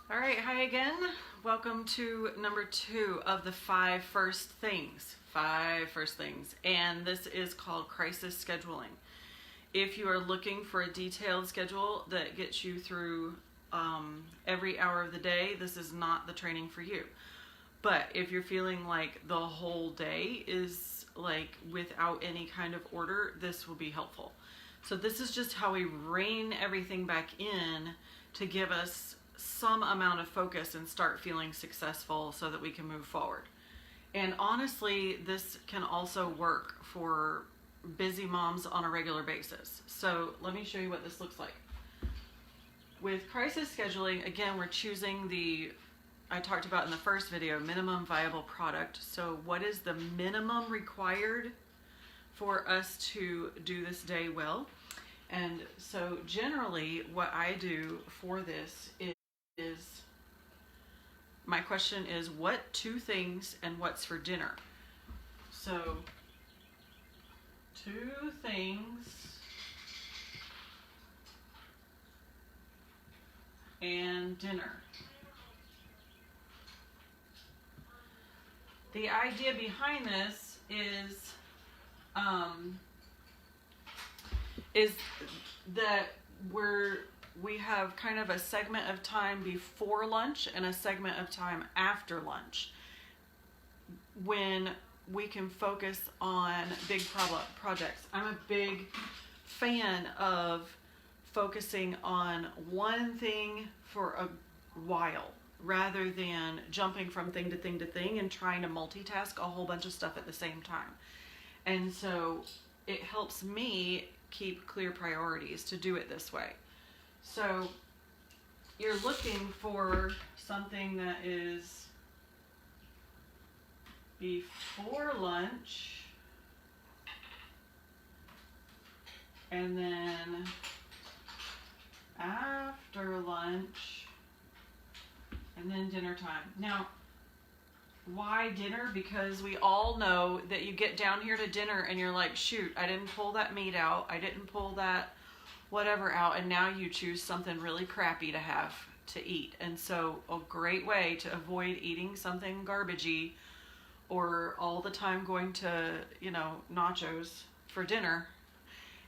All right, hi again. Welcome to number 2 of the 5 first things. 5 first things. And this is called crisis scheduling. If you are looking for a detailed schedule that gets you through every hour of the day, this is not the training for you. But if you're feeling like the whole day is like without any kind of order, this will be helpful. So this is just how we rein everything back in to give us some amount of focus and start feeling successful so that we can move forward. And honestly, this can also work for busy moms on a regular basis. So let me show you what this looks like. With crisis scheduling, again, we're choosing I talked about in the first video, minimum viable product. So what is the minimum required for us to do this day well? And so generally what I do for this is my question is, what 2 things and what's for dinner? So 2 things and dinner. The idea behind this is that we have kind of a segment of time before lunch and a segment of time after lunch when we can focus on big projects. I'm a big fan of focusing on one thing for a while rather than jumping from thing to thing to thing and trying to multitask a whole bunch of stuff at the same time. And so it helps me keep clear priorities to do it this way. So you're looking for something that is before lunch and then after lunch and then dinner time. Now, why dinner? Because we all know that you get down here to dinner and you're like, shoot, I didn't pull that meat out, I didn't pull that whatever out, and now you choose something really crappy to have to eat. And so a great way to avoid eating something garbagey or all the time going to, nachos for dinner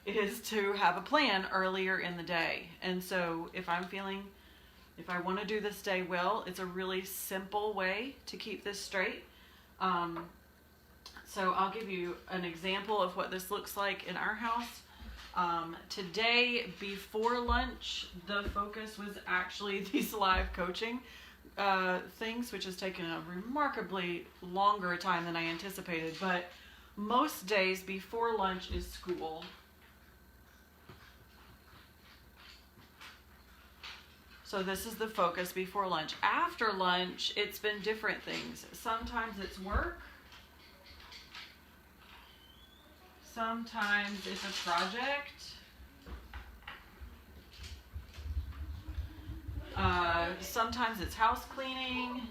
is to have a plan earlier in the day. And so if I want to do this day well, it's a really simple way to keep this straight. So I'll give you an example of what this looks like in our house. Today, before lunch, the focus was actually these live coaching things, which has taken a remarkably longer time than I anticipated. But most days before lunch is school. So this is the focus before lunch. After lunch, it's been different things. Sometimes it's work. Sometimes it's a project. Sometimes it's house cleaning.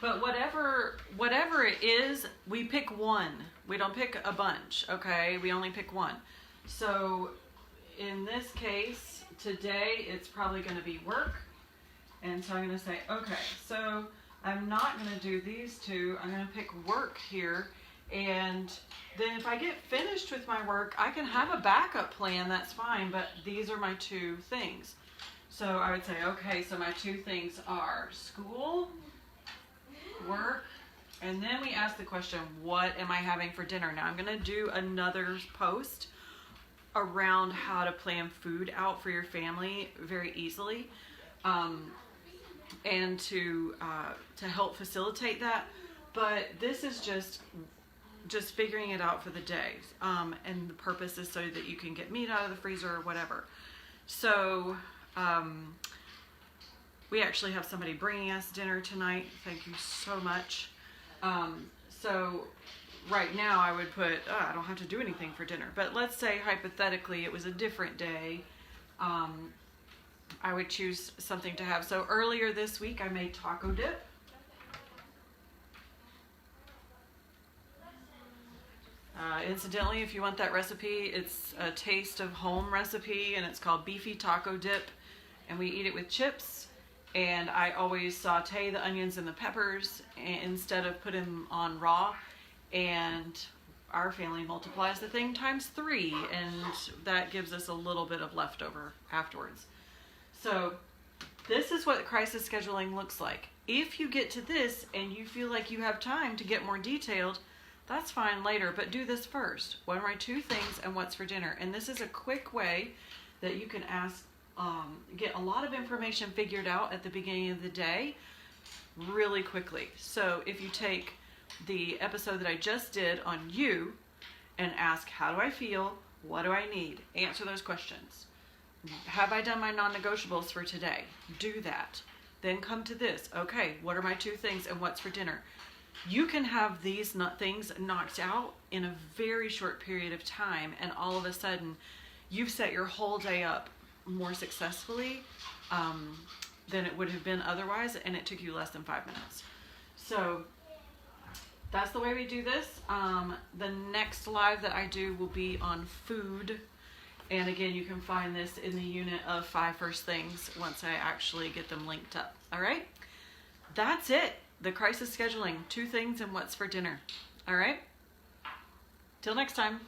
But whatever it is, we pick one. We don't pick a bunch, okay? We only pick one. So in this case, today it's probably going to be work. And so I'm going to say, okay, so I'm not going to do these 2. I'm going to pick work here. And then if I get finished with my work, I can have a backup plan, that's fine. But these are my 2 things. So I would say, okay, so my 2 things are school, work, and then we ask the question, what am I having for dinner? Now I'm going to do another post around how to plan food out for your family very easily, and to help facilitate that. But this is just figuring it out for the day, and the purpose is so that you can get meat out of the freezer or whatever. So we actually have somebody bringing us dinner tonight. Thank you so much. So right now I would put, I don't have to do anything for dinner. But let's say hypothetically it was a different day. I would choose something to have. So earlier this week I made taco dip. Incidentally, if you want that recipe, it's a taste of home recipe, and it's called beefy taco dip, and we eat it with chips. And I always saute the onions and the peppers instead of put them on raw, and our family multiplies the thing times 3, and that gives us a little bit of leftover afterwards. So this is what crisis scheduling looks like. If you get to this and you feel like you have time to get more detailed, that's fine later, but do this first. What are my 2 things and what's for dinner? And this is a quick way that you can get a lot of information figured out at the beginning of the day really quickly. So if you take the episode that I just did on you and ask, how do I feel? What do I need? Answer those questions. Have I done my non-negotiables for today? Do that. Then come to this. Okay, what are my 2 things and what's for dinner? You can have these things knocked out in a very short period of time, and all of a sudden you've set your whole day up more successfully than it would have been otherwise, and it took you less than 5 minutes. So that's the way we do this. The next live that I do will be on food. And again, you can find this in the unit of 5 first things once I actually get them linked up. All right? That's it. The crisis scheduling, 2 things and what's for dinner. All right? Till next time.